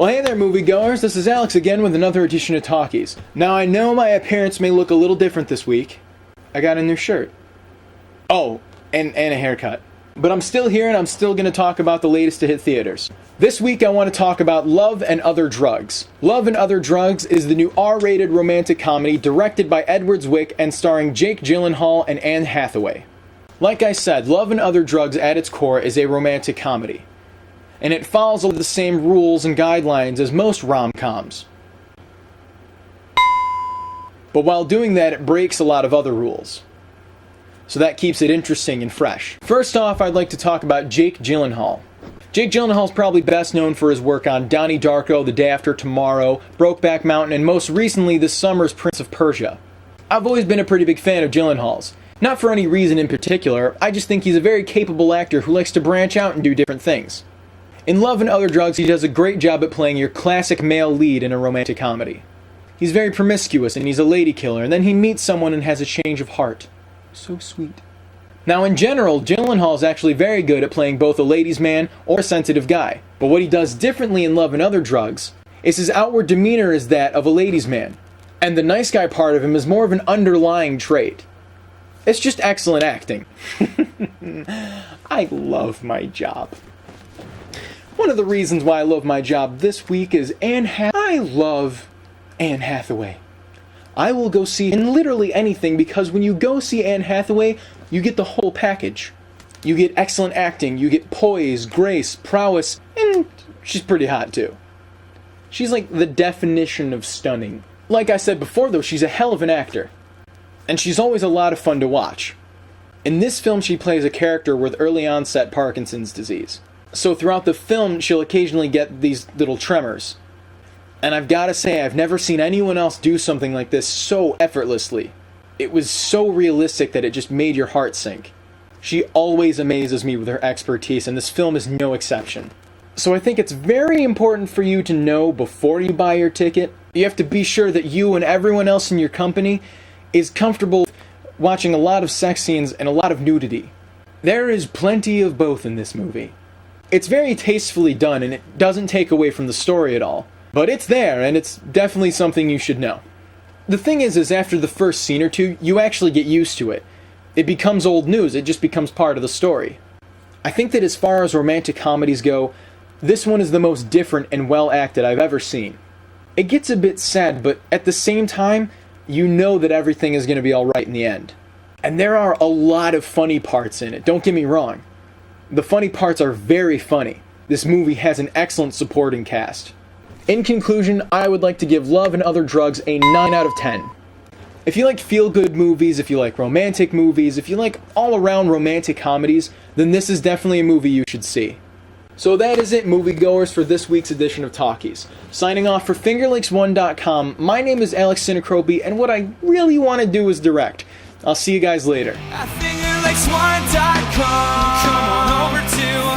Well, hey there, moviegoers. This is Alex again with another edition of Talkies. Now, I know my appearance may look a little different this week. I got a new shirt. Oh, and a haircut. But I'm still here and I'm still going to talk about the latest to hit theaters. This week, I want to talk about Love and Other Drugs. Love and Other Drugs is the new R-rated romantic comedy directed by Edward Zwick and starring Jake Gyllenhaal and Anne Hathaway. Like I said, Love and Other Drugs at its core is a romantic comedy. And it follows all the same rules and guidelines as most rom-coms. But while doing that, it breaks a lot of other rules. So that keeps it interesting and fresh. First off, I'd like to talk about Jake Gyllenhaal. Jake Gyllenhaal is probably best known for his work on Donnie Darko, The Day After Tomorrow, Brokeback Mountain, and most recently this summer's Prince of Persia. I've always been a pretty big fan of Gyllenhaal's. Not for any reason in particular, I just think he's a very capable actor who likes to branch out and do different things. In Love and Other Drugs, he does a great job at playing your classic male lead in a romantic comedy. He's very promiscuous and he's a lady killer, and then he meets someone and has a change of heart. So sweet. Now, in general, Gyllenhaal is actually very good at playing both a ladies' man or a sensitive guy. But what he does differently in Love and Other Drugs is his outward demeanor is that of a ladies' man, and the nice guy part of him is more of an underlying trait. It's just excellent acting. I love my job. One of the reasons why I love my job this week is I love Anne Hathaway. I will go see in literally anything because when you go see Anne Hathaway, you get the whole package. You get excellent acting, you get poise, grace, prowess, and she's pretty hot too. She's like the definition of stunning. Like I said before though, she's a hell of an actor. And she's always a lot of fun to watch. In this film, she plays a character with early onset Parkinson's disease. So throughout the film, she'll occasionally get these little tremors. And I've got to say, I've never seen anyone else do something like this so effortlessly. It was so realistic that it just made your heart sink. She always amazes me with her expertise, and this film is no exception. So I think it's very important for you to know before you buy your ticket, you have to be sure that you and everyone else in your company is comfortable watching a lot of sex scenes and a lot of nudity. There is plenty of both in this movie. It's very tastefully done, and it doesn't take away from the story at all. But it's there, and it's definitely something you should know. The thing is after the first scene or two, you actually get used to it. It becomes old news, it just becomes part of the story. I think that as far as romantic comedies go, this one is the most different and well acted I've ever seen. It gets a bit sad, but at the same time, you know that everything is going to be alright in the end. And there are a lot of funny parts in it, don't get me wrong. The funny parts are very funny. This movie has an excellent supporting cast. In conclusion, I would like to give Love and Other Drugs a 9 out of 10. If you like feel-good movies, if you like romantic movies, if you like all-around romantic comedies, then this is definitely a movie you should see. So that is it, moviegoers, for this week's edition of Talkies. Signing off for FingerLakes1.com, my name is Alex Sinacropi, and what I really want to do is direct. I'll see you guys later. FingerLakes1.com. Come on over to